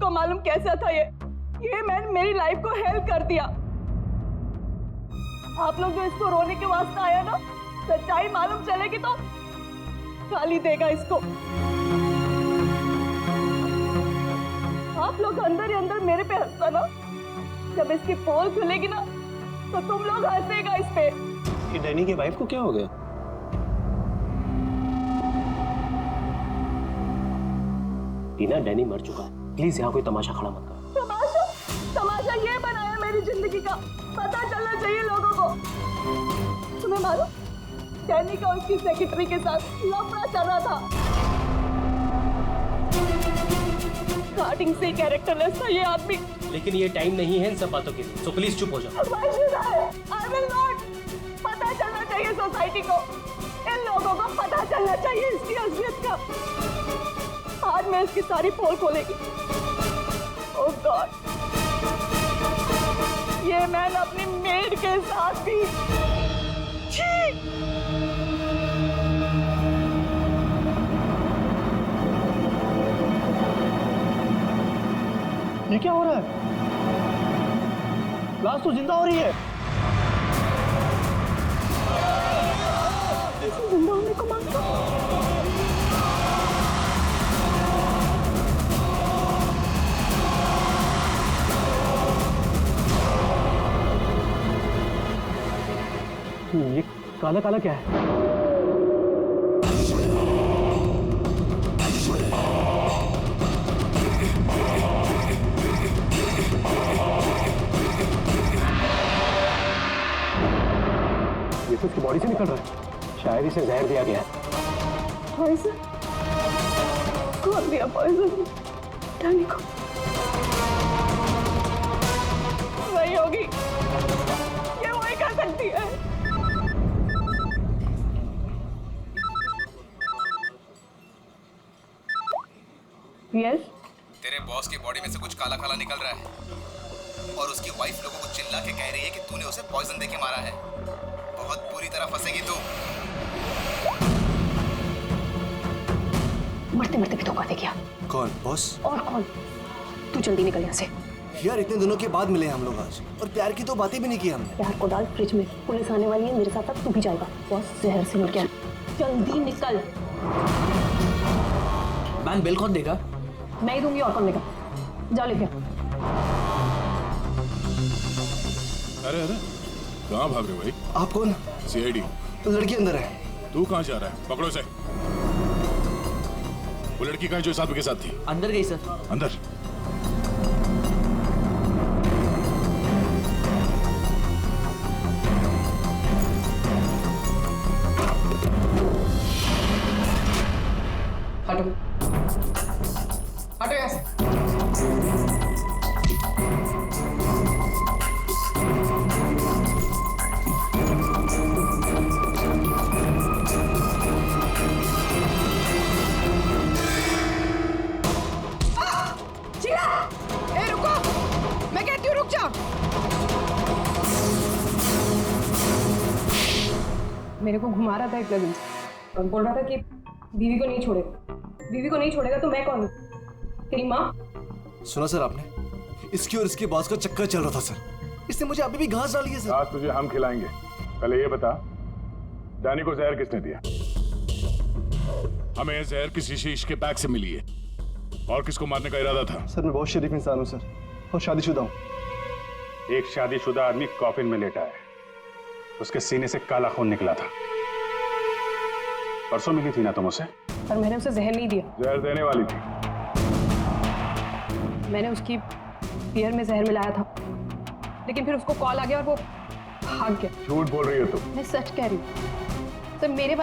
को मालूम कैसा था ये मैन मेरी लाइफ को हेल्प कर दिया। आप लोग जो इसको रोने के वास्ते आया ना, सच्चाई मालूम चलेगी तो गाली देगा इसको। आप लोग अंदर ही अंदर मेरे पे हंसता ना, जब इसकी पोल खुलेगी ना तो तुम लोग हंसेगा इस पे। ये डैनी के वाइफ को क्या हो गया? टीना, डैनी मर चुका है, प्लीज यहाँ कोई तमाशा खड़ा मत करो। तमाशा ये बनाया मेरी जिंदगी का, पता चलना चाहिए लोगों को। तुम्हें मालूम, डैनी का उसकी सेक्रेटरी के साथ लफड़ा चल रहा था। स्टार्टिंग से कैरेक्टरलेस था ये आदमी। लेकिन ये टाइम नहीं है इन सब बातों के लिए, सो प्लीज चुप हो जाओ। I will not। पता चलना चाहिए सोसाइटी को, इन लोगों को पता चलना चाहिए इसकी असलियत का। आज मैं इसकी सारी पोल खोलेगी। ओह गॉड, ये मैन अपनी मेड के साथ भी। ये क्या हो रहा है? लाश तो जिंदा हो रही है। जिंदा होने को मांगता। ये काला काला क्या है? ये तो उसकी बॉडी से निकल रहा है, शायद इसे जहर दिया गया है। पॉइजन? कौन दिया पॉइजन डैनी को? वही होगी, ये वही कर सकती है। यस? तेरे बॉस की बॉडी में से कुछ काला काला निकल रहा है और उसकी वाइफ लोगों को चिल्ला के कह रही है कि तूने उसे पॉइजन देके मारा है। बहुत बुरी तरह फंसेगी तू। मरते मरते भी धोखा दे गया। कौन? बॉस? और कौन? तू जल्दी निकल यहाँ से। यार इतने दिनों के बाद मिले हम लोग आज, और प्यार की तो बातें भी नहीं की हमने। प्यार को डाल फ्रिज में, पुलिस आने वाली है, मेरे साथ साथ तू भी जाएगा। बॉस जहर से मर गया, जल्दी निकल। मैम बिल कौन देगा? मैं ही दूंगी, और कौन देगा? जाओ लेके। अरे अरे कहाँ भाग रहे हो भाई? आप कौन? सीआईडी। तो लड़की अंदर है। तू कहाँ जा रहा है? पकड़ो इसे। वो लड़की कहाँ जो साहब के साथ थी? अंदर गई सर। अंदर? हटो हटो यहाँ से। मेरे को घुमा रहा था एक दिन और बोल रहा था कि बीवी को नहीं छोड़ेगा, बीवी को नहीं छोड़ेगा। तो मैं कौन हूँ? तेरी माँ? सुना सर आपने, इसकी और इसके बॉस का चक्कर चल रहा था सर। इसने मुझे अभी भी घास डाली है सर। घास तुझे हम खिलाएंगे, पहले ये बता डैनी को जहर किसने दिया? हमें जहर किसी शीश के बैग से मिली है, और किसको मारने का इरादा था? सर मैं बहुत शरीफ इंसान हूँ सर, और शादीशुदा हूँ। एक शादीशुदा आदमी कॉफिन में लेटा है, उसके सीने से काला खून निकला था। परसों मिली थी ना तुम उसे? पर मैंने उसे जहर नहीं दिया। जहर देने वाली थी। मैंने उसकी बियर में जहर मिलाया था, लेकिन फिर उसको कॉल आ गया और वो भाग गया। झूठ बोल रही हो तुम। मैं सच कह रही हूँ सर, मेरे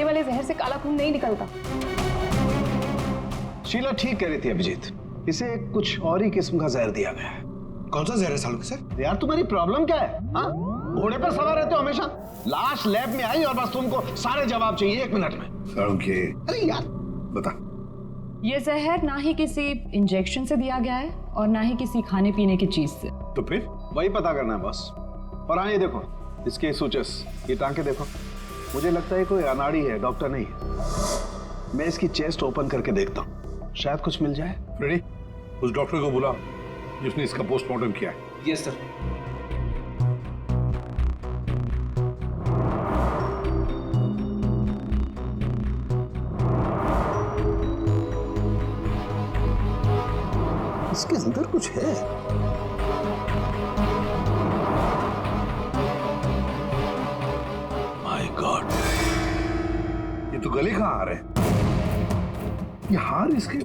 वाले जहर से काला खून नहीं निकलता। शीला ठीक कह रही थी अभिजीत, इसे कुछ और ही किस्म का जहर दिया गया है। कौन सा जहर है सालों सर? यार तुम्हारी प्रॉब्लम क्या है? हाँ, घोड़े पर सवार रहते हो हमेशा। लाश लैब में आई और बस तुमको सारे जवाब चाहिए 1 मिनट में। अरे यार बता। ये जहर ना ही किसी इंजेक्शन से दिया गया है और ना ही किसी खाने पीने की चीज से। तो फिर वही पता करना है बस। और हाँ ये देखो, इसके सूचस, ये टांके देखो। मुझे लगता है कोई अनाड़ी है, डॉक्टर नहीं है। मैं इसकी चेस्ट ओपन करके देखता हूँ, शायद कुछ मिल जाए। रेडी? उस डॉक्टर को बुला जिसने इसका पोस्टमार्टम किया है। Yes sir. इसके अंदर कुछ है। माय गॉड, ये तो गले का हार है। ये हार इसके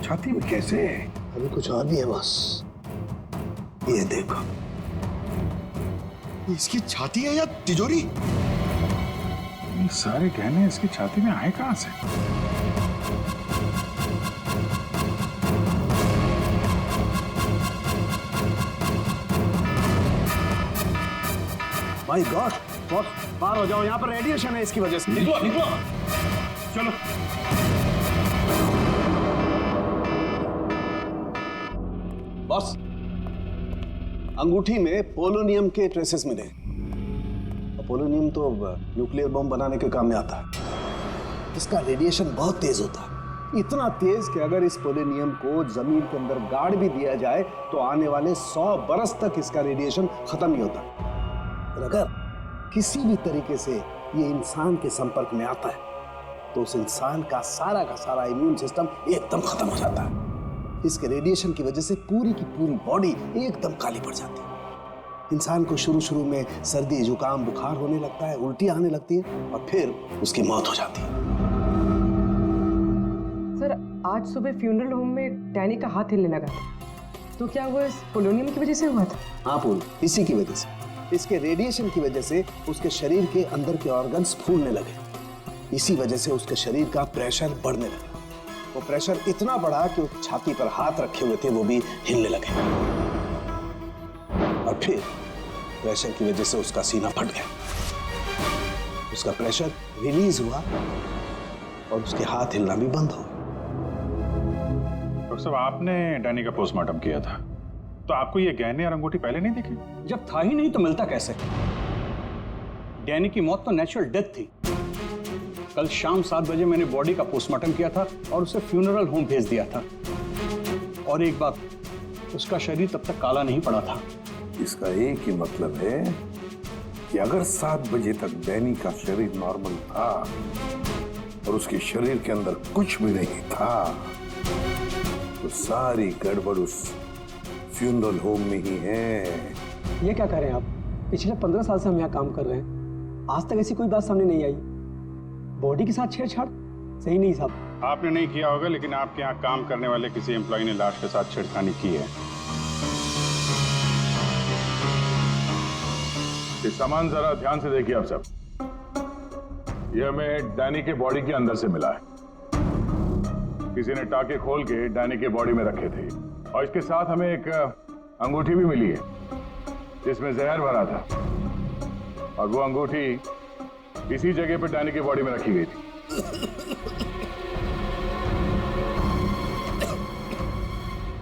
छाती में कैसे है? अभी कुछ और भी है बस। ये देखो, इसकी छाती है या तिजोरी? ये सारे गहने इसकी छाती में आए कहां से? माय गॉड, बॉस बाहर हो जाओ, यहाँ पर रेडिएशन है इसकी वजह से। निकलो निकलो, चलो। बॉस, अंगूठी में पोलोनियम के ट्रेसेस मिले। पोलोनियम तो न्यूक्लियर बम बनाने के काम में आता है। इसका रेडिएशन बहुत तेज होता है, इतना तेज कि अगर इस पोलोनियम को जमीन के अंदर गाड़ भी दिया जाए तो आने वाले 100 बरस तक इसका रेडिएशन खत्म नहीं होता। और अगर किसी भी तरीके से ये इंसान के संपर्क में आता है तो उस इंसान का सारा इम्यून सिस्टम एकदम खत्म हो जाता है। इसके रेडिएशन की वजह से पूरी की पूरी बॉडी एकदम काली पड़ जाती है। इंसान को शुरू में सर्दी, जुकाम, बुखार होने लगता है, उल्टी आने लगती है और फिर उसकी मौत हो जाती है। सर, आज सुबह फ्यूनरल होम में डैनी का हाथ हिलने लगा था, तो क्या वो इस पोलोनियम की वजह से हुआ था? हाँ पूल, इसी की वजह से, इसके रेडिएशन की वजह से उसके शरीर के अंदर के ऑर्गन्स फूलने लगे। इसी वजह से उसके शरीर का प्रेशर बढ़ने लगा। वो प्रेशर इतना बढ़ा कि वो छाती पर हाथ रखे हुए थे वो भी हिलने लगे और फिर प्रेशर की वजह से उसका सीना फट गया। उसका प्रेशर रिलीज हुआ और उसके हाथ हिलना भी बंद हो गया। डॉक्टर साहब, आपने डैनी का पोस्टमार्टम किया था तो आपको ये गहने और अंगूठी पहले नहीं दिखे? जब था ही नहीं तो मिलता कैसे? डैनी की मौत तो नेचुरल डेथ थी। कल शाम 7 बजे मैंने बॉडी का पोस्टमार्टम किया था और उसे फ्यूनरल होम भेज दिया था। और एक बात, उसका शरीर तब तक काला नहीं पड़ा था। इसका एक ही मतलब है कि अगर 7 बजे तक डैनी का शरीर नॉर्मल था और उसके शरीर के अंदर कुछ भी नहीं था तो सारी गड़बड़ उस फ्यूनरल होम में ही है। ये क्या कह रहे हैं आप? पिछले 15 साल से हम यहाँ काम कर रहे हैं, आज तक ऐसी कोई बात सामने नहीं आई। बॉडी के साथ छेड़छाड़ सही नहीं साहब। आपने नहीं किया होगा, लेकिन आपके यहाँ काम करने वाले किसी एम्प्लॉय ने लाश के साथ छेड़खानी की है। ये सामान जरा ध्यान से देखिए आप सब। ये हमें डैनी के बॉडी के अंदर से मिला है। किसी ने टाके खोल के डैनी के बॉडी में रखे थे और इसके साथ हमें एक अंगूठी भी मिली है जिसमें जहर भरा था और वो अंगूठी इसी जगह पे डैनी की बॉडी में रखी गई थी।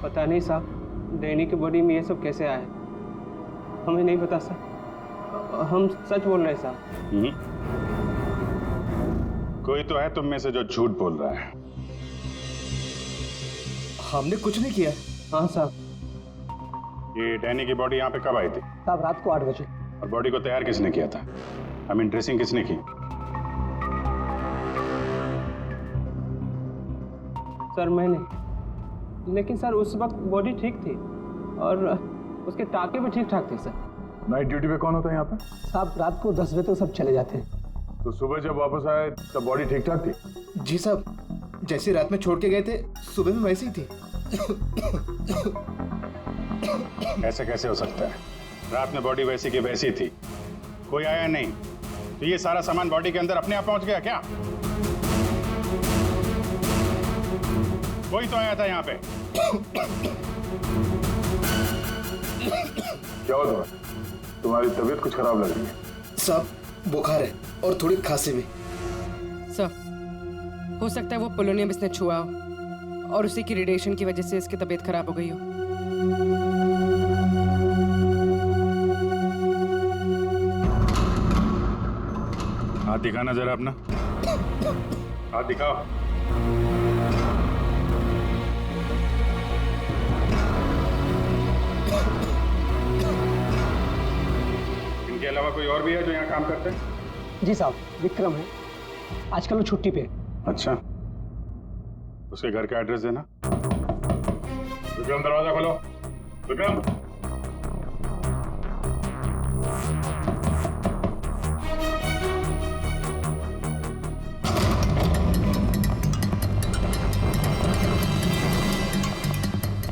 पता नहीं साहब, डैनी की बॉडी में ये सब कैसे आया, हमें नहीं पता सर। हम सच बोल रहे हैं साहब। कोई तो है तुम में से जो झूठ बोल रहा है। हमने कुछ नहीं किया। हाँ साहब। ये डैनी की बॉडी यहाँ पे कब आई थी? साहब रात को 8 बजे। और बॉडी को तैयार किसने किया था? आई मीन ड्रेसिंग किसने की? सर मैंने, लेकिन सर उस वक्त बॉडी ठीक थी और उसके टाके भी ठीक ठाक थे सर। नाइट ड्यूटी पे कौन होता है यहाँ पे? साहब रात को 10 बजे तक सब चले जाते हैं। तो सुबह जब वापस आए तब बॉडी ठीक ठाक थी? जी साहब, जैसे रात में छोड़ के गए थे सुबह में वैसी ही थी। ऐसे कैसे हो सकता है? रात में बॉडी वैसी की वैसी थी, कोई आया नहीं, तो ये सारा सामान बॉडी के अंदर अपने आप पहुंच गया क्या? कोई तो आया था यहाँ पे। क्या हुआ तुम्हारी तबीयत कुछ खराब लग रही है? साहब बुखार है और थोड़ी खांसी भी। सर, हो सकता है वो पोलोनियम इसने छुआ हो और उसी की रेडिएशन की वजह से इसकी तबीयत खराब हो गई हो। हाथ दिखाना जरा अपना, हाथ दिखाओ। और भी है जो यहाँ काम करते हैं? जी साहब, विक्रम है, आजकल वो छुट्टी पे है। अच्छा, उसके घर का एड्रेस देना। विक्रम, दरवाजा खोलो। विक्रम,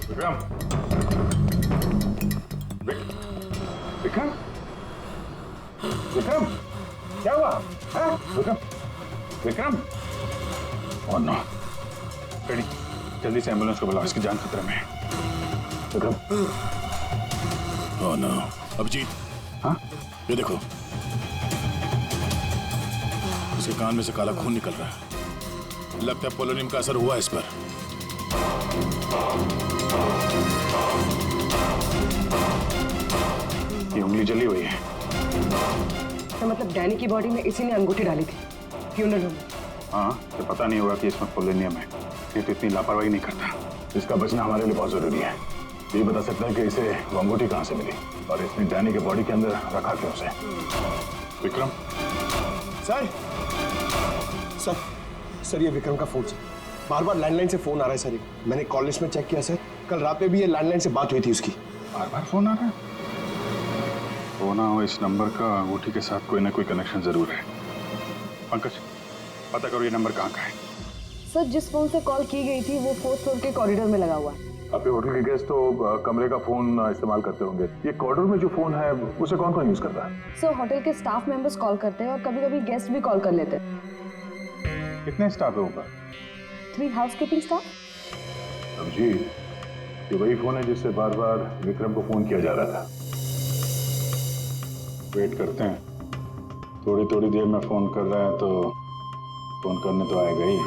विक्रम, विक्रम, विक्रम, क्या हुआ? हाँ? Vikram, Vikram, oh no, ready, जल्दी से एम्बुलेंस को बुलाओ, इसकी जान खतरे में है। विक्रम, ओह नो, अभिजीत, हाँ? ये देखो, उसके कान में से काला खून निकल रहा है। लगता है पोलोनियम का असर हुआ इस पर। ये उंगली जली हुई है। तो मतलब डैनी की बॉडी में इसी ने अंगूठी डाली थी फ्यूनरल होम में। हाँ, तो पता नहीं होगा कि इसमें पोलोनियम है। ये तो इतनी लापरवाही नहीं करता। इसका बचना हमारे लिए बहुत जरूरी है। ये बता सकता है कि इसे वो अंगूठी कहाँ से मिली और इसने डैनी के बॉडी के अंदर रखा क्यों उसे। विक्रम, सर सर ये विक्रम का फोन सर, बार बार लैंडलाइन से फोन आ रहा है सर। मैंने कॉल लिस्ट में चेक किया सर, कल रात में भी ये लैंडलाइन से बात हुई थी उसकी। बार बार फोन आ रहा है? हो ना हो, इस नंबर का अंगूठी के साथ कोई ना कोई कनेक्शन जरूर है। पंकज, पता करो ये नंबर कहाँ का है। सर, जिस फोन से कॉल की गई थी वो 4th फ्लोर के कॉरिडोर में लगा हुआ है। आपके होटल के गेस्ट तो कमरे का फोन इस्तेमाल करते होंगे। ये कॉरिडोर में जो फोन है उसे कौन कौन यूज करता है? सर, होटल के स्टाफ मेंबर्स कॉल करते हैं और कभी कभी गेस्ट भी कॉल कर लेते हैं। कितने स्टाफ है ऊपर? 3 हाउसकीपिंग स्टाफ। जी, ये वही फोन है जिससे बार बार विक्रम को फोन किया जा रहा था। वेट करते हैं, थोड़ी देर में फोन कर रहा है तो फोन करने तो आएगा ही।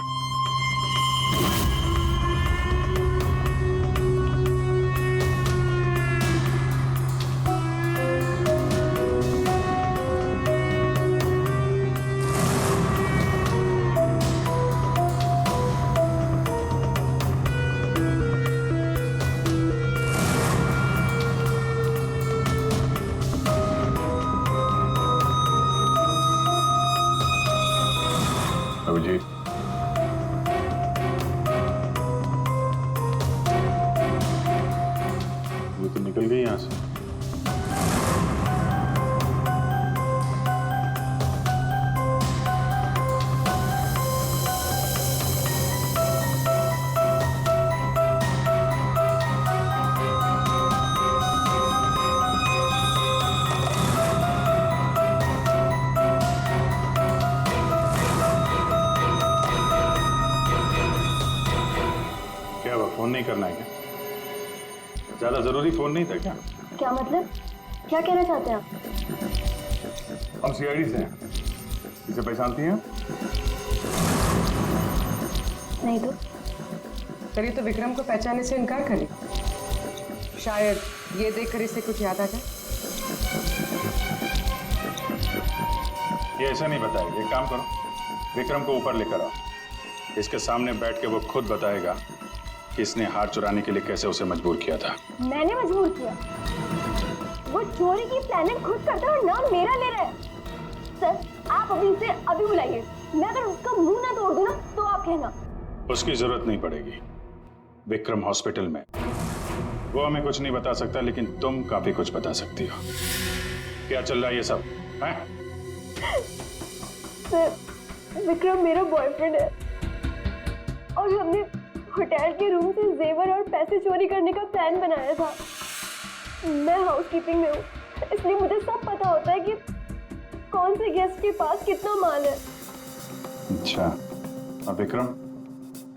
अभिजीत, ये तो निकल गई यहाँ से। फोन नहीं करना है क्या? ज्यादा जरूरी फोन नहीं था क्या? क्या मतलब? क्या कहना चाहते हैं आप? हम सीआईडी से हैं। इसे पहचानती हैं? नहीं तो। सर, ये तो विक्रम को पहचानने से इनकार करे। शायद ये देखकर इसे कुछ याद आ जाए। ये ऐसा नहीं बताएगी। एक काम करो, विक्रम को ऊपर लेकर आओ। इसके सामने बैठ के वो खुद बताएगा कि इसने हार चुराने के लिए कैसे उसे मजबूर किया था। मैंने मजबूर किया? वो चोरी की प्लानिंग खुद करता है और नाम मेरा ले रहा है। सर, आप अभी इसे अभी बुलाइए। मैं अगर उसका मुंह ना तोड़ दूं ना तो आप कहना। उसकी जरूरत नहीं पड़ेगी। विक्रम हॉस्पिटल में, वो हमें कुछ नहीं बता सकता, लेकिन तुम काफी कुछ बता सकती हो। क्या चल रहा है ये सब है? सर, विक्रम मेरा बॉयफ्रेंड है और हमने होटल के रूम से जेवर और पैसे चोरी करने का प्लान बनाया था। मैं हाउसकीपिंग में हूँ, इसलिए मुझे सब पता होता है कि कौन से गेस्ट के पास कितना माल है। अच्छा, अब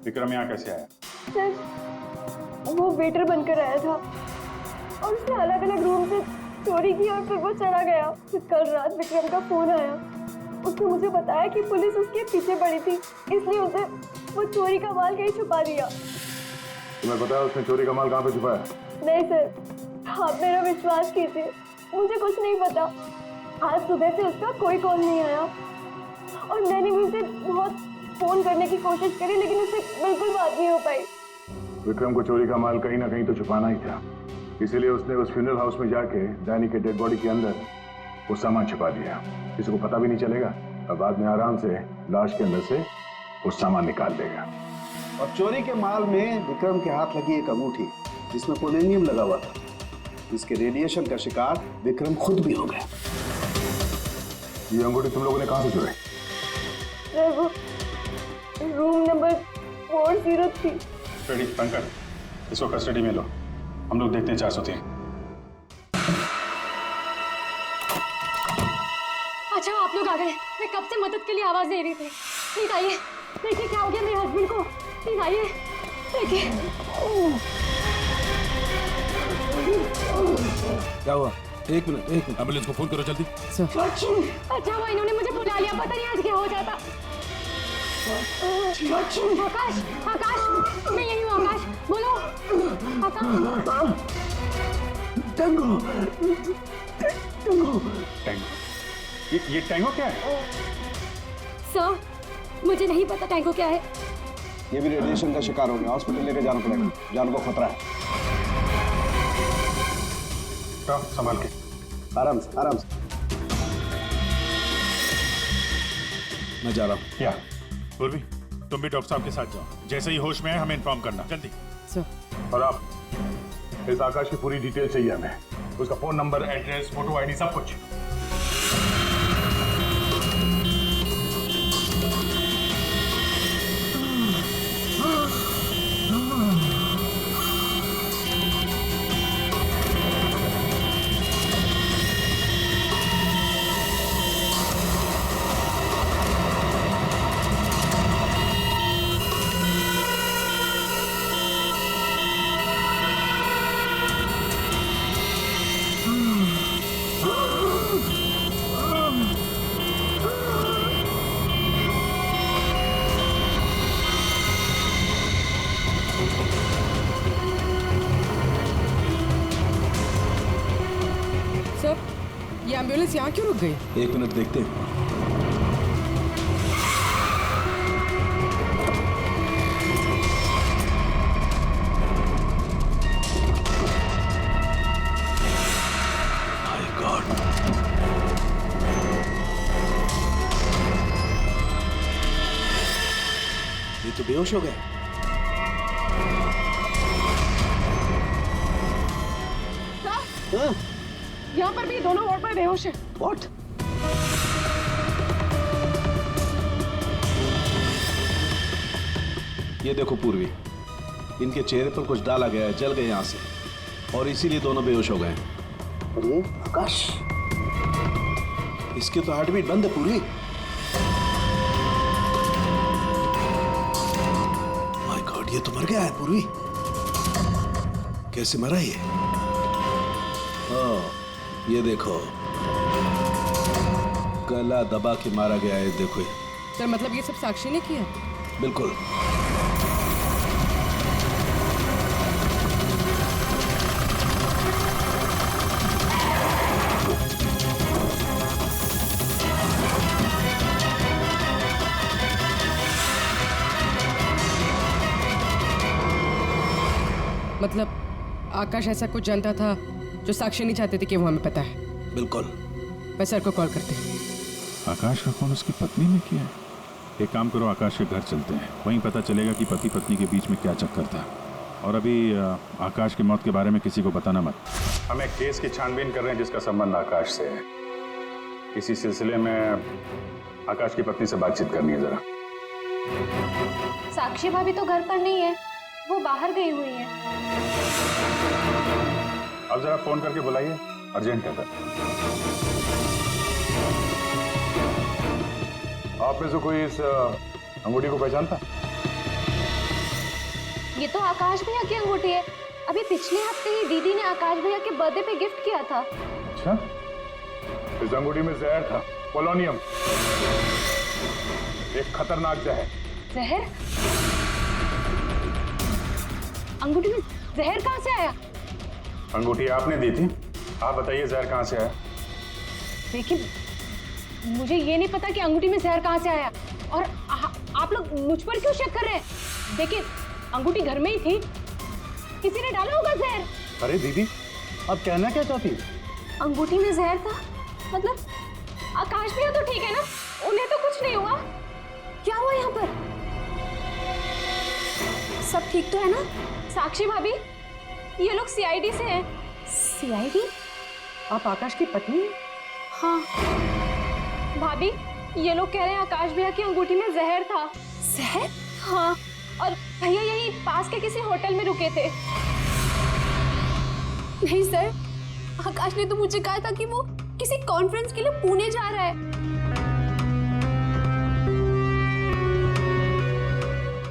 विक्रम यहाँ कैसे आया? सर, वो वेटर बनकर आया था और उसने अलग अलग रूम से चोरी की और फिर वो चला गया। फिर कल रात विक्रम का फोन आया। उसने मुझे बताया कि पुलिस उसके पीछे पड़ी थी, इसलिए उसे वो चोरी का माल कहीं छुपा दिया। तुम्हें पता है उसने चोरी का माल कहाँ पे छुपाया? नहीं सर, आप मेरा विश्वास कीजिए, मुझे कुछ नहीं पता। आज सुबह से उसका कोई कॉल नहीं आया और मैंने भी उसे बहुत फोन करने की कोशिश करी, लेकिन उससे बिल्कुल बात नहीं हो पाई। विक्रम को चोरी का माल कहीं ना कहीं तो छुपाना ही था, इसीलिए उसने उस फ्यूनरल हाउस में जाके डैनी के डेड बॉडी के अंदर वो सामान छुपा दिया, किसी को पता भी नहीं चलेगा और बाद में आराम से लाश के अंदर से वो सामान निकाल देगा। और चोरी के माल में विक्रम के हाथ लगी एक अंगूठी जिसमें पोलोनियम लगा हुआ था, इसके रेडिएशन का शिकार विक्रम खुद भी हो गया। ये अंगूठी तुम लोगों ने कहां से चुराई? सर वो रूम नंबर 403। रेडी पंकज, इसको कस्टडी में लो, हम लोग देखते हैं 403। अच्छा आप लोग आ गए, मैं कब से मदद के लिए आवाज दे रही थी। प्लीज आइए, देखिए क्या हो गया मेरे हस्बैंड को। प्लीज आइए, देखिए। क्या हुआ? एक मिनट एम्बुलेंस को फोन करो जल्दी। अच्छा वो इन्होंने मुझे बुला लिया, पता नहीं आज क्या हो जाता। आकाश, आकाश, मैं यही हूँ। आकाश बोलो। आकाश। टैंगो। ये टैंगो क्या है? सर मुझे नहीं पता टैंगो क्या है। ये भी रेडिएशन का शिकार हो गया, हॉस्पिटल लेके जाना पड़ेगा, जान को खतरा है। संभाल के, आराम से आराम से। मैं जा रहा हूँ। क्या पूर्वी, तुम भी डॉक्टर साहब के साथ जाओ, जैसे ही होश में है हमें इन्फॉर्म करना जल्दी। और आप इस आकाश की पूरी डिटेल चाहिए हमें, उसका phone number, address, photo ID, सब कुछ। ये एम्बुलेंस यहाँ क्यों रुक गई? एक मिनट देखते हैं। My God. ये तो बेहोश हो गए। यहाँ पर भी दोनों वार्ड में बेहोश है। What? ये देखो पूर्वी, इनके चेहरे पर कुछ डाला गया है, जल गए यहाँ से, और इसीलिए दोनों बेहोश हो गए। अरे आकाश, इसके तो हार्ट बीट बंद है पूर्वी। माय गॉड, ये तो मर गया है पूर्वी। कैसे मरा ये? ये देखो, गला दबा के मारा गया है, देखो। सर मतलब ये सब साक्षी ने किया? बिल्कुल। मतलब आकाश ऐसा कुछ जानता था जो साक्षी नहीं चाहते थे कि वो हमें पता है। बिल्कुल। मैं सर को कॉल करती हूँ। आकाश का फोन उसकी पत्नी ने किया है। एक काम करो, आकाश के घर चलते हैं, वहीं पता चलेगा कि पति पत्नी के बीच में क्या चक्कर था। और अभी आकाश की मौत के बारे में किसी को बताना मत। हम एक केस की छानबीन कर रहे हैं जिसका संबंध आकाश से है। इसी सिलसिले में आकाश की पत्नी से बातचीत करनी है जरा। साक्षी भाभी तो घर पर नहीं है, वो बाहर गई हुई है। अब जरा फोन करके बुलाइए, अर्जेंट है। आप में से कोई इस अंगूठी को पहचानता? ये तो आकाश भैया की अंगूठी है। अभी पिछले हफ्ते ही दीदी ने आकाश भैया के बर्थडे पे गिफ्ट किया था। अच्छा, इस अंगूठी में जहर था, पोलोनियम, एक खतरनाक जहर। जहर? अंगूठी में जहर कहाँ से आया? अंगूठी आपने दी थी, आप बताइए जहर कहाँ से आया? देखिए, मुझे ये नहीं पता कि अंगूठी में जहर कहाँ से आया, और आप लोग मुझ पर क्यों शक कर रहे हैं? देखिए, अंगूठी घर में ही थी, किसी ने डाला होगा जहर। अरे दीदी, आप कहना क्या चाहती? अंगूठी में जहर था, मतलब आकाश भैया तो ठीक है ना, उन्हें तो कुछ नहीं हुआ? क्या हुआ यहाँ पर? सब ठीक तो है ना? साक्षी भाभी, ये लोग सीआईडी से हैं। सीआईडी? आप आकाश की पत्नी हैं? हाँ भाभी, ये लोग कह रहे हैं आकाश भैया की अंगूठी में जहर था। जहर? हाँ, और भैया यहीं पास के किसी होटल में रुके थे। नहीं सर, आकाश ने तो मुझे कहा था कि वो किसी कॉन्फ्रेंस के लिए पुणे जा रहा है।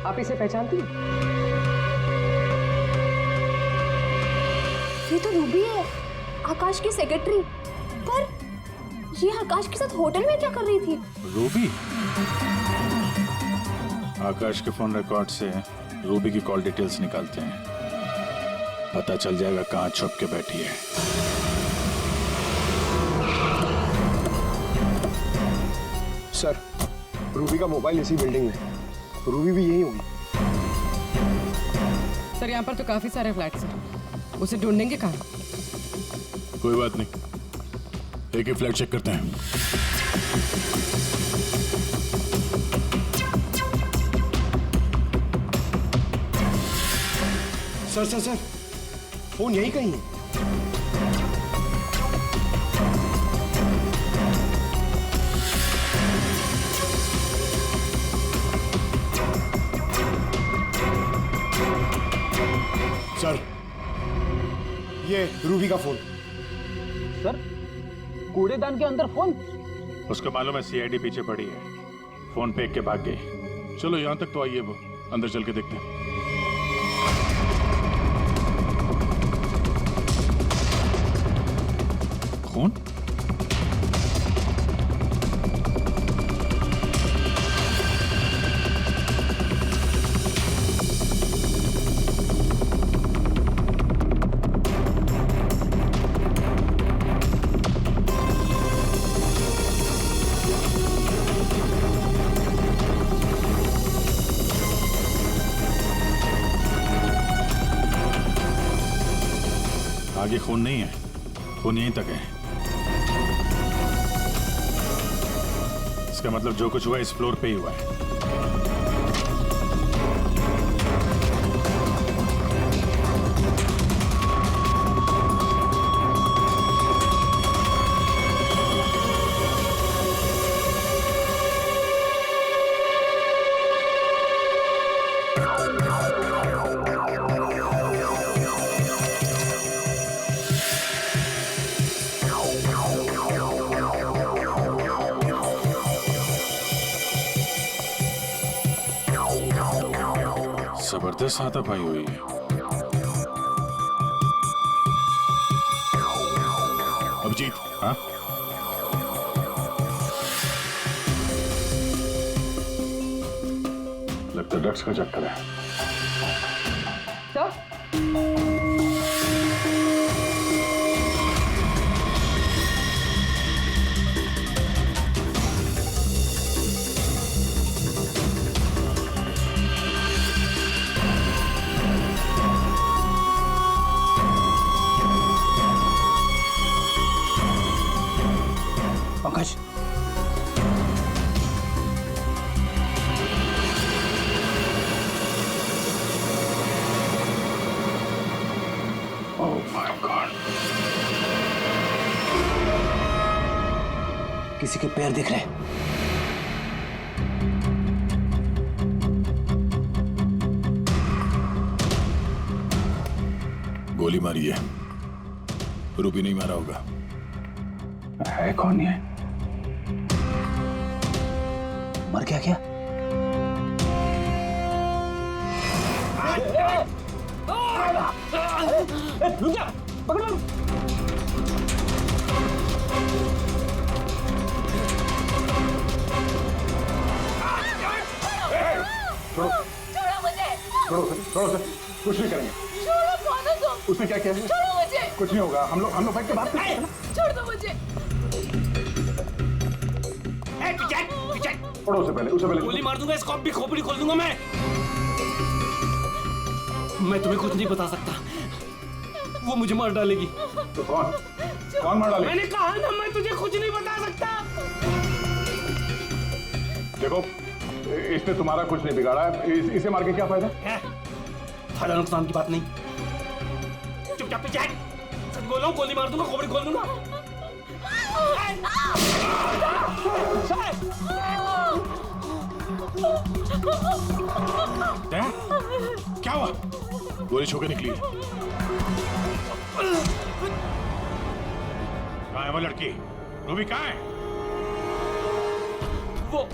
आप इसे पहचानती हैं? ये तो रूबी है, आकाश की सेक्रेटरी। पर ये आकाश के साथ होटल में क्या कर रही थी? रूबी? आकाश के फोन रिकॉर्ड से रूबी की कॉल डिटेल्स निकालते हैं, पता चल जाएगा कहाँ छुप के बैठी है। सर, रूबी का मोबाइल इसी बिल्डिंग में है। रूबी भी यही होगी। सर, यहाँ पर तो काफी सारे फ्लैट्स हैं, उसे ढूंढेंगे कहाँ? कोई बात नहीं, एक ही फ्लैट चेक करते हैं। सर, फोन यही कहीं है। सर, ये रूबी का फोन। सर, कूड़ेदान के अंदर फोन? उसको मालूम है सीआईडी पीछे पड़ी है, फोन फेंक के भाग गई। चलो यहाँ तक तो आइए, वो अंदर चल के देखते हैं। कौन? आगे खून नहीं है, खून यहीं तक है। इसका मतलब जो कुछ हुआ इस फ्लोर पे ही हुआ है। जबरदस्त हाथापाई हुई है। अभिजीत, हाँ? लगता है ड्रग्स का चक्कर है। Sir? Pankaj, oh my God, किसी के पैर दिख रहे हैं। गोली मारी है, रूबी नहीं मारा होगा। है कौन ये? मर गया क्या? रुक जा, पकड़ लो। छोड़ो मुझे। छोड़ो सर, कुछ नहीं करेंगे। छोड़ो, कौन हो तुम? उसने क्या किया है? छोड़ो मुझे। कुछ नहीं होगा, हम लोग बैठ के बात करते हैं ना। छोड़ दो मुझे। पढ़ो उसे पहले गोली मार दूंगा, इसको भी खोपड़ी खोल दूंगा मैं तुम्हें कुछ नहीं बता सकता, वो मुझे मार डालेगी। तो कौन? कौन मार डाली? मैंने कहा ना मैं तुझे कुछ नहीं बता सकता। देखो इसने तुम्हारा कुछ नहीं बिगाड़ा है, इसे मार के क्या फायदा? फायदा नुकसान की बात नहीं, चुपचाप पीछे हट। सच बोल रहा हूँ, गोली मार दूंगा, खोपड़ी खोल दूंगा। क्या हुआ? गोली छू के निकली। कहाँ है वो लड़की? रूबी कहाँ है? वो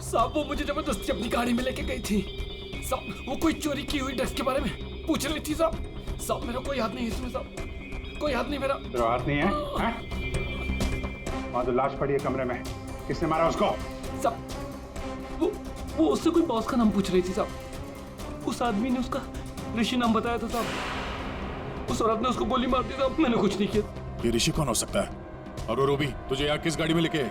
साहब वो मुझे जबरदस्ती अपनी गाड़ी में लेके गई थी साहब। वो कोई चोरी की हुई ड्रग्स के बारे में पूछ रही थी साहब। साहब मेरा कोई हाथ नहीं है इसमें साहब, कोई हाथ नहीं मेरा। तेरा हाथ नहीं है? वहाँ तो लाश पड़ी है कमरे में, किसने मारा उसको? साहब वो उससे कोई बॉस का नाम पूछ रही थी साहब। उस आदमी ने उसका ऋषि नाम बताया था साहब। उस औरत ने उसको गोली मार दी साहब, मैंने कुछ नहीं किया। ये ऋषि कौन हो सकता है? और वो रूबी तुझे यहाँ किस गाड़ी में लेके?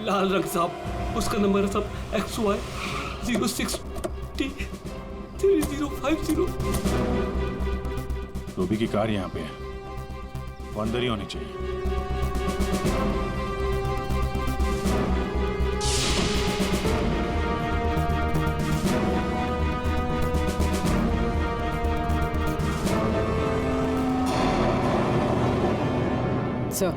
लाल रंग साहब, उसका नंबर है साहब XY 06T 3050। रूबी की कार यहाँ पे है, वो अंदर ही होनी चाहिए। सर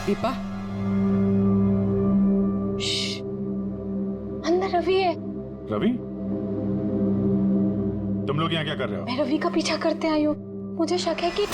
दीपा, अंदर रवि है। रवि? तुम लोग यहाँ क्या कर रहे हो? मैं रवि का पीछा करते आई हूँ, मुझे शक है कि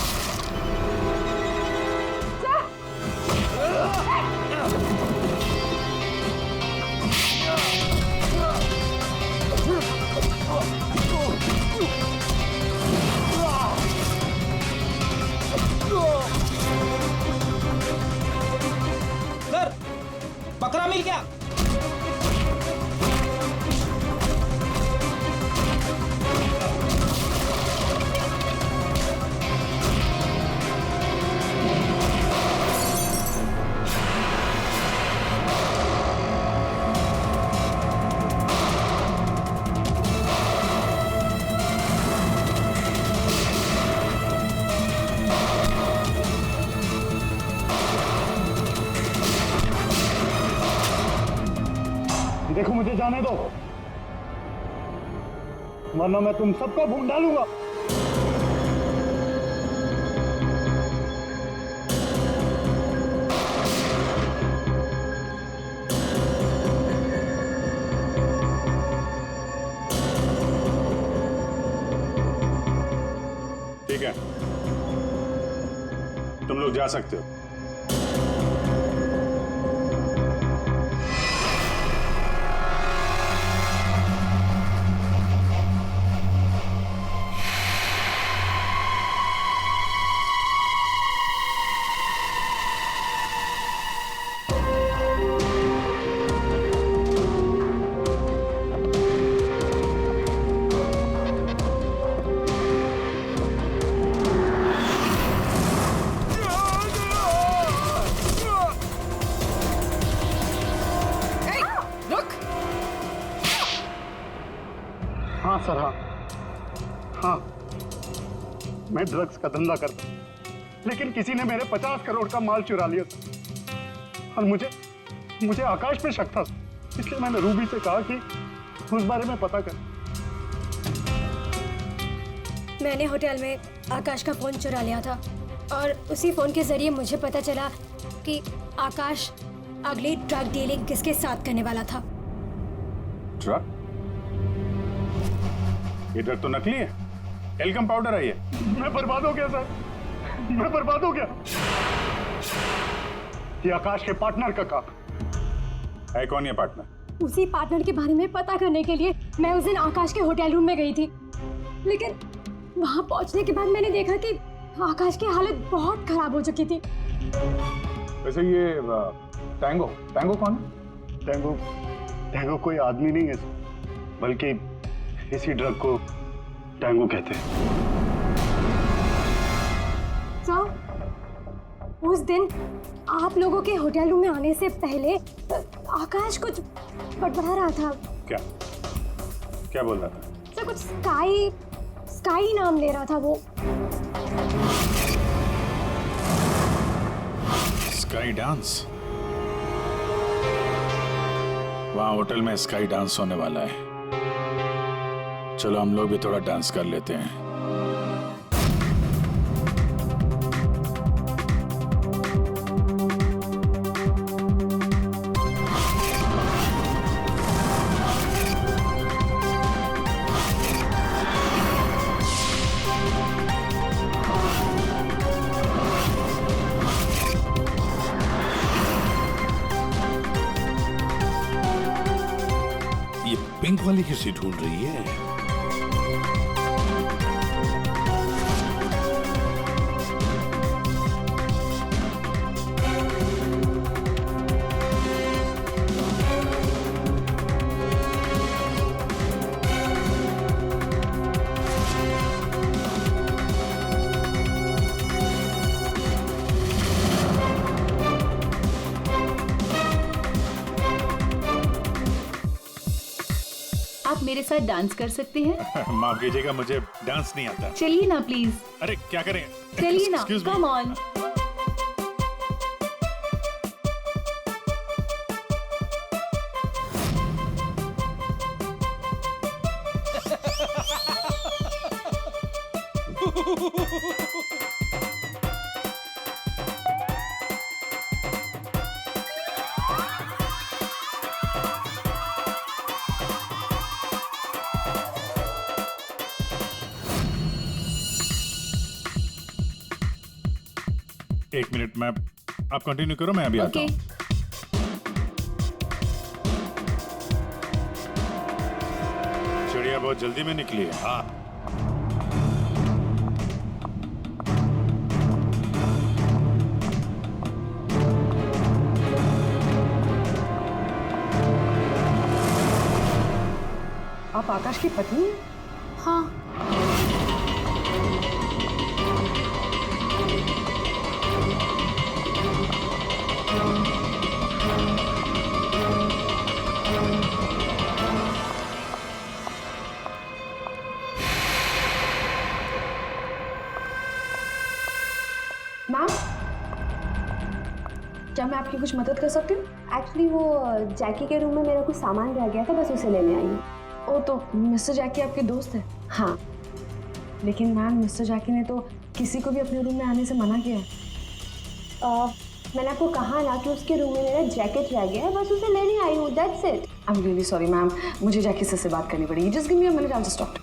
सर बकरा मिल गया। देखो मुझे जाने दो, वरना मैं तुम सबको भून डालूंगा। ठीक है, तुम लोग जा सकते हो। हाँ सर, हाँ मैं ड्रग्स का धंधा करता हूँ, लेकिन किसी ने मेरे 50 करोड़ का माल चुरा लिया था और मुझे आकाश पे शक था, इसलिए मैंने रूबी से कहा कि उस बारे में पता कर। मैंने होटल में आकाश का फोन चुरा लिया था और उसी फोन के जरिए मुझे पता चला कि आकाश अगली ड्रग डीलिंग किसके साथ करने वाला था। ड्रग? ये ड्रग तो नकली है, एल्कम पाउडर है ये। मैं बर्बाद हो गया सर, मैं बर्बाद हो गया। ये आकाश के पार्टनर का काम है। कौन ये पार्टनर? उसी पार्टनर के बारे में पता करने के लिए मैं उस दिन आकाश के होटल रूम में गई थी, लेकिन वहां पहुंचने के बाद मैंने देखा कि आकाश की हालत बहुत खराब हो चुकी थी। वैसे ये टैंगो कौन है? टैंगो कोई आदमी नहीं है, बल्कि इसी ड्रग को टैंगो कहते हैं। सर, उस दिन आप लोगों के होटल रूम में आने से पहले आकाश कुछ बड़बड़ा रहा था। क्या? क्या बोल रहा था? सर कुछ स्काई नाम ले रहा था वो। Sky dance? वहां होटल में स्काई डांस होने वाला है। चलो हम लोग भी थोड़ा डांस कर लेते हैं। पिंक वाली किसी ढूंढ रही है? आप मेरे साथ डांस कर सकते हैं? माफ कीजिएगा, मुझे डांस नहीं आता। चलिए ना प्लीज। अरे क्या करें? चलिए ना, Excuse me. Come on. एक मिनट, मैं आप कंटिन्यू करो, मैं अभी आता हूँ। चिड़िया बहुत जल्दी में निकली है। हाँ, आप आकाश की पत्नी हैं? हाँ। मैम, क्या मैं आपकी कुछ मदद कर सकती हूँ? एक्चुअली वो जैकी के रूम में मेरा कुछ सामान रह गया था, बस उसे लेने आई हूँ। ओ, तो मिस्टर जैकी आपके दोस्त है? हाँ। लेकिन मैम, मिस्टर जैकी ने तो किसी को भी अपने रूम में आने से मना किया है। मैंने आपको कहा ना कि उसके रूम में मेरा जैकेट रह गया है, बस उसे लेने आई हूँ, that's it. I am really sorry ma'am, मुझे जैकी से बात करनी पड़ेगी। Just give me a minute, I will just talk.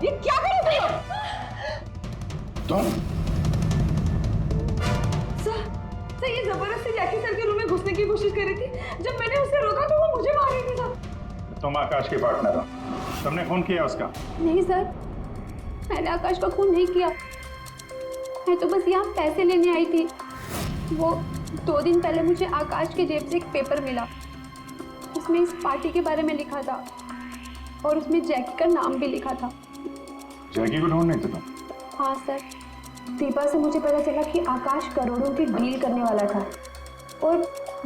ये क्या कर रहे हो तुम? सर, ये जबरदस्ती जैकी सर के रूम में घुसने की कोशिश कर रही थी। जब मैंने उसे रोका तो वो मुझे मार रही थी सर। तुम आकाश के पार्टनर हो, तुमने खून किया उसका? नहीं सर, मैंने आकाश का खून नहीं किया। मैं तो बस यहाँ पैसे लेने आई थी। वो 2 दिन पहले मुझे आकाश के जेब से एक पेपर मिला, उसमें इस पार्टी के बारे में लिखा था और उसमें जैकी का नाम भी लिखा था। जैकी को ढूंढ नहीं थे तुम? हाँ सर, दीपा से मुझे पता चला कि आकाश करोड़ों की डील करने वाला था और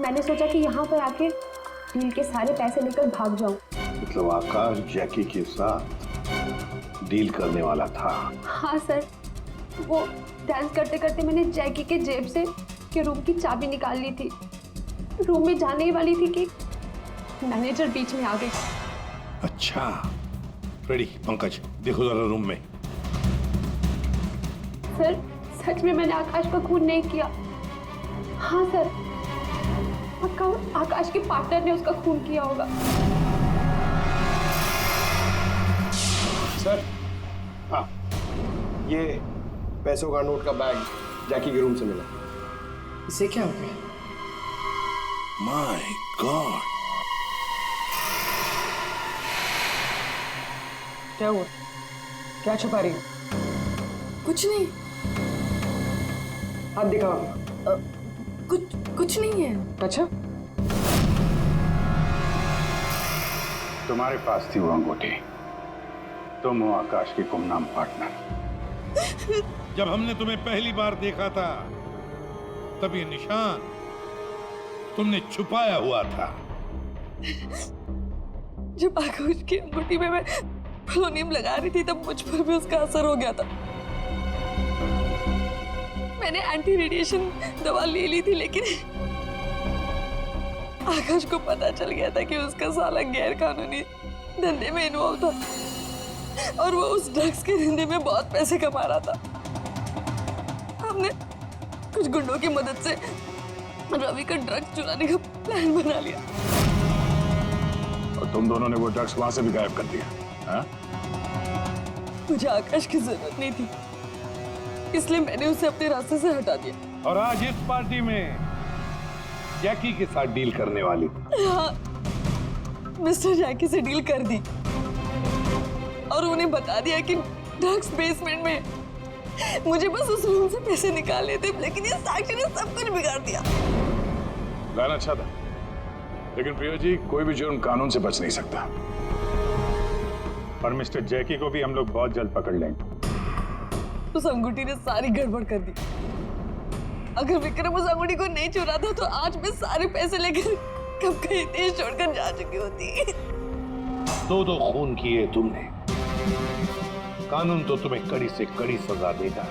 मैंने सोचा कि यहाँ पर आके डील के सारे पैसे लेकर भाग जाऊँ। मतलब आकाश जैकी के साथ डील करने वाला था? हाँ सर, वो डांस करते करते मैंने जैकी के जेब से के रूम की चाबी निकाल ली थी। रूम में जाने ही वाली थी कि मैनेजर बीच में आ गई। अच्छा, रेडी पंकज, देखो जरा रूम में। सर, सच में मैंने आकाश का खून नहीं किया। हाँ सर, पक्का आकाश के पार्टनर ने उसका खून किया होगा। सर, हाँ, ये पैसों का नोट का बैग जैकी के रूम से मिला। इसे क्या हो गया? माय गॉड, क्या हुआ? क्या छुपा रही हो? कुछ नहीं। हाथ दिखाओ। कुछ नहीं है। अच्छा, तुम्हारे पास थी वो अंगूठी, तुम हो आकाश की गुमनाम पार्टनर। जब हमने तुम्हें पहली बार देखा था तब ये निशान तुमने छुपाया हुआ था। जब आकाश की अंगूठी में मैं पोलोनियम लगा रही थी तब मुझ पर भी उसका असर हो गया था। मैंने एंटी रेडिएशन दवा ले ली थी, लेकिन आकाश को पता चल गया था कि उसका साला गैर कानूनी धंधे में इन्वॉल्व था और वो उस ड्रग्स के धंधे में बहुत पैसे कमा रहा था। हमने कुछ गुंडों की मदद से रवि का ड्रग्स चुराने का प्लान बना लिया। और तुम दोनों ने वो ड्रग्स वहां से भी गायब कर दिया, हाँ? मुझे आकाश की जरूरत नहीं थी, इसलिए मैंने उसे अपने रास्ते से हटा दिया। और आज इस पार्टी में जैकी के साथ डील करने वाली। हाँ, मिस्टर जैकी से डील कर दी और उन्हें बता दिया कि ड्रग्स बेसमेंट में। मुझे बस उस रूम से पैसे निकालने थे, लेकिन ये साक्षी ने सब कुछ बिगाड़ दिया। प्लान अच्छा था, लेकिन प्रिया जी, कोई भी जुर्म कानून से बच नहीं सकता। पर मिस्टर जैकी को भी हम लोग बहुत जल्द पकड़ लेंगे। उस अंगूठी ने सारी गड़बड़ कर दी। अगर विक्रम उस अंगूठी को नहीं चुरा था तो आज मैं सारे पैसे लेकर कब कहीं देश छोड़कर जा चुकी होती। दो खून किए तुमने, कानून तो तुम्हें कड़ी से कड़ी सजा देगा।